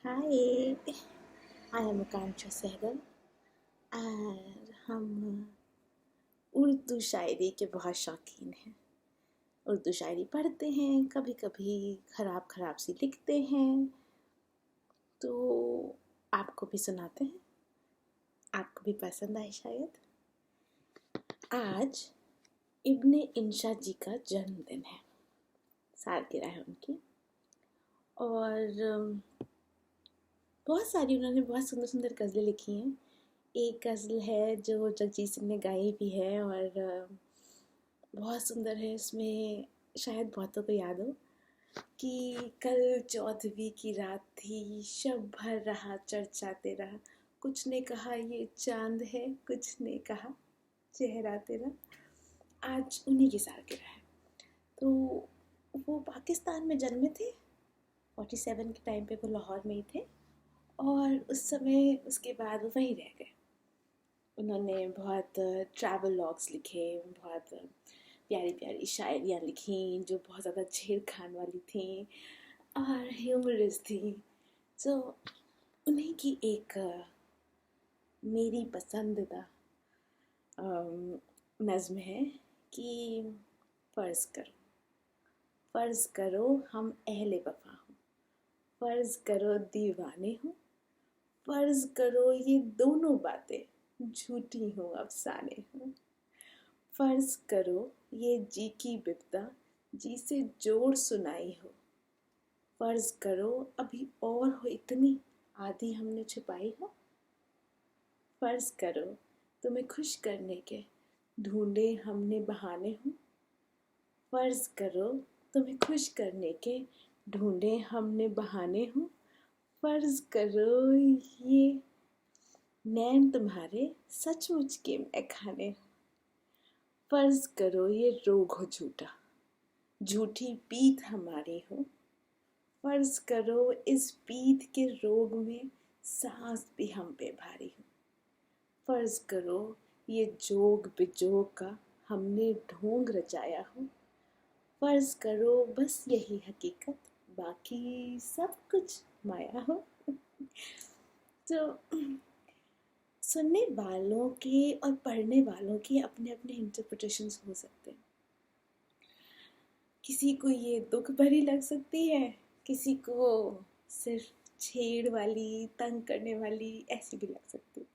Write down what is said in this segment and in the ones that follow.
Hi, I am आकांक्षा सहगल और हम उर्दू शायरी के बहुत शौकीन हैं। उर्दू शायरी पढ़ते हैं, कभी कभी ख़राब ख़राब सी लिखते हैं, तो आपको भी सुनाते हैं, आपको भी पसंद आए शायद। आज इब्ने इंशा जी का जन्मदिन है, सालगिरह है उनकी। और बहुत सारी उन्होंने बहुत सुंदर सुंदर गज़लें लिखी हैं। एक गज़ल है जो जगजीत सिंह ने गाई भी है और बहुत सुंदर है। इसमें शायद बहुतों को याद हो कि कल चौदहवीं की रात थी, शब भर रहा चर्चा तेरा, कुछ ने कहा ये चांद है, कुछ ने कहा चेहरा तेरा। आज उन्हीं की सालगिरह है। तो वो पाकिस्तान में जन्मे थे, 47 के टाइम पे वो लाहौर में ही थे और उस समय उसके बाद वो वहीं रह गए। उन्होंने बहुत ट्रैवल लॉग्स लिखे, बहुत प्यारी प्यारी शायरियाँ लिखी जो बहुत ज़्यादा छेड़खान वाली थी और ह्यूमरस थी। तो उन्हीं की एक मेरी पसंदीदा नज़्म है कि फ़र्ज़ करो हम अहले वफ़ा हूँ, फ़र्ज़ करो दीवाने हूँ, फ़र्ज़ करो ये दोनों बातें झूठी हूँ अफ़साने हूँ। फ़र्ज़ करो ये जी की बिपदा जी से जोड़ सुनाई हो, फ़र्ज़ करो अभी और हो इतनी आधी हमने छुपाई हो। फ़र्ज़ करो तुम्हें खुश करने के ढूंढे हमने बहाने हो, फ़र्ज़ करो तुम्हें खुश करने के ढूंढे हमने बहाने हो। फ़र्ज़ करो ये नैन तुम्हारे सचमुच के मैं खाने हो, फ़र्ज़ करो ये रोग हो झूठा, झूठी पीठ हमारी हो, फ़र्ज़ करो इस पीठ के रोग में सांस भी हम पे भारी हो। फ़र्ज़ करो ये जोग बेजोग का हमने ढोंग रचाया हो, फ़र्ज़ करो बस यही हकीकत बाकी सब कुछ माया हो। तो सुनने वालों के और पढ़ने वालों के अपने अपने इंटरप्रिटेशंस हो सकते हैं। किसी को ये दुख भरी लग सकती है, किसी को सिर्फ छेड़ वाली, तंग करने वाली ऐसी भी लग सकती है।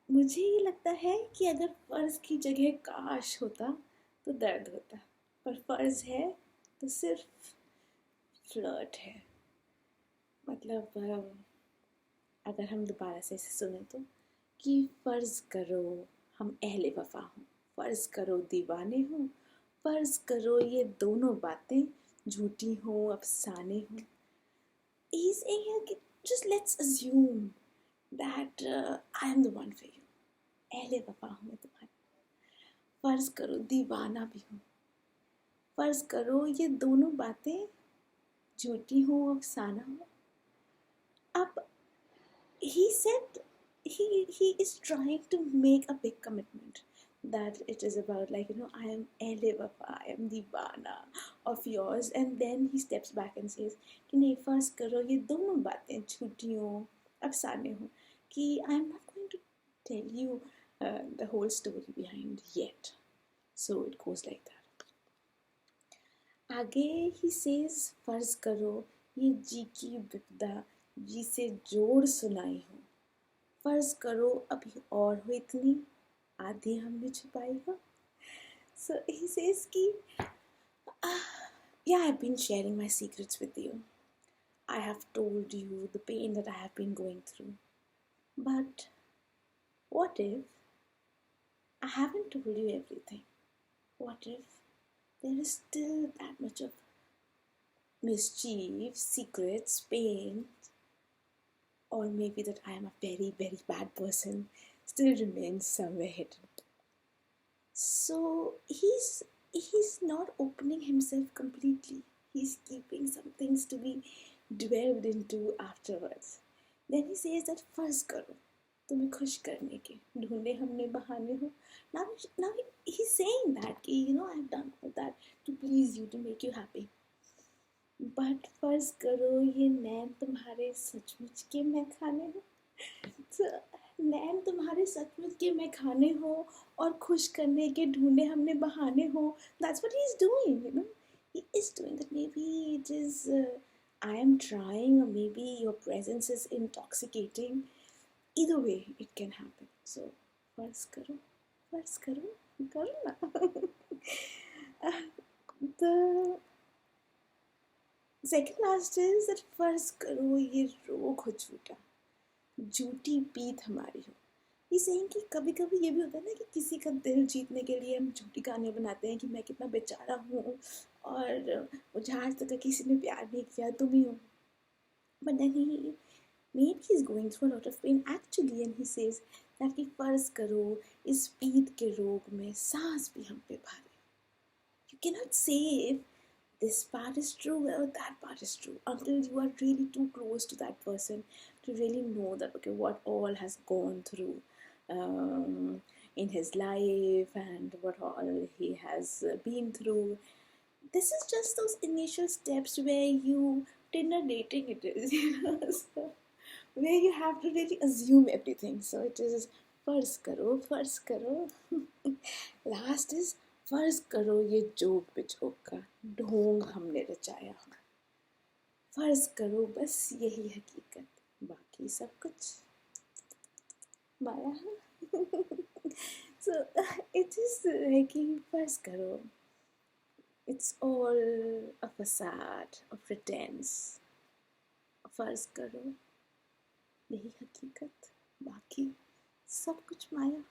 मुझे ये लगता है कि अगर फ़र्ज़ की जगह काश होता तो दर्द होता, पर फ़र्ज़ है तो सिर्फ फ्लर्ट है। मतलब अगर हम दोबारा से इसे सुने तो कि फ़र्ज़ करो हम अहले वफ़ा हूँ, फ़र्ज़ करो दीवाने हूँ, फ़र्ज़ करो ये दोनों बातें झूठी हों अफ़साने हों। He's saying here कि just let's assume that I am the one for you, अहले वफ़ा हूँ मैं तुम्हारी, फ़र्ज़ करो दीवाना भी हूँ, फ़र्ज़ करो ये दोनों बातें झूठी हों अफ़साना हो। अब he said he is trying to make a big commitment that it is about, like, I am ahle wafa, I am दीवाना of yours, and then he steps back and says कि नहीं, फर्ज करो ये दोनों बातें झूठी हो अफसाने हो, कि I am not going to tell you the whole story behind yet. So it goes like that. आगे ही सेज फर्ज करो ये जी की बिपदा जी से जोड़ सुनाई हो, फर्ज करो अभी और हो इतनी आधी हमने छुपाई हो. So he says कि yeah, I've been sharing my secrets with you. I have told you the pain that I have been going through. But what if I haven't told you everything? What if there is still that much of mischief, secrets, pain, or maybe that I am a very, very bad person still remains somewhere hidden? So he's not opening himself completely. He's keeping some things to be delved into afterwards. Then he says that first करो तुम्हें खुश करने के ढूंढे हमने बहाने हो. Now he's saying that कि I've done all that to please you, to make you happy. But फर्ज करो ये नैन तुम्हारे सचमुच के मैं खाने हो, तो नैन तुम्हारे सचमुच के मैं खाने हो और खुश करने के ढूंढे हमने बहाने हो. That's what he's doing, you know. He is doing that. Maybe it is I am trying, or maybe your presence is intoxicating. Either way, it can happen. So, फर्ज करो ना. The second last is that फर्ज करो ये रोग हो झूठा, झूठी पीत हमारी हो. ये सेइंग कि कभी कभी ये भी होता है ना कि किसी का दिल जीतने के लिए हम झूठी कहानियाँ बनाते हैं कि मैं कितना बेचारा हूँ और मुझे आज तक किसी ने प्यार नहीं किया, तुम ही हो. But then maybe he's going through a lot of pain actually, and he says that कि फर्ज करो इस पीत के रोग में सांस भी हम पे भारी. You cannot say if this part is true or that part is true until you are really too close to that person to really know that okay, what all has gone through in his life and what all he has been through. This is just those initial steps where you Tinder dating it is, you know, so where you have to really assume everything. So it is फर्ज करो. Last is फर्ज करो ये joke बिजोक का ढोंग हमने रचाया हो. फर्ज करो बस यही हकीकत, बाकी सब कुछ माया है. So it is है कि फर्ज करो. It's all a facade, a pretense. फर्ज करो यही हकीकत, बाकी सब कुछ माया.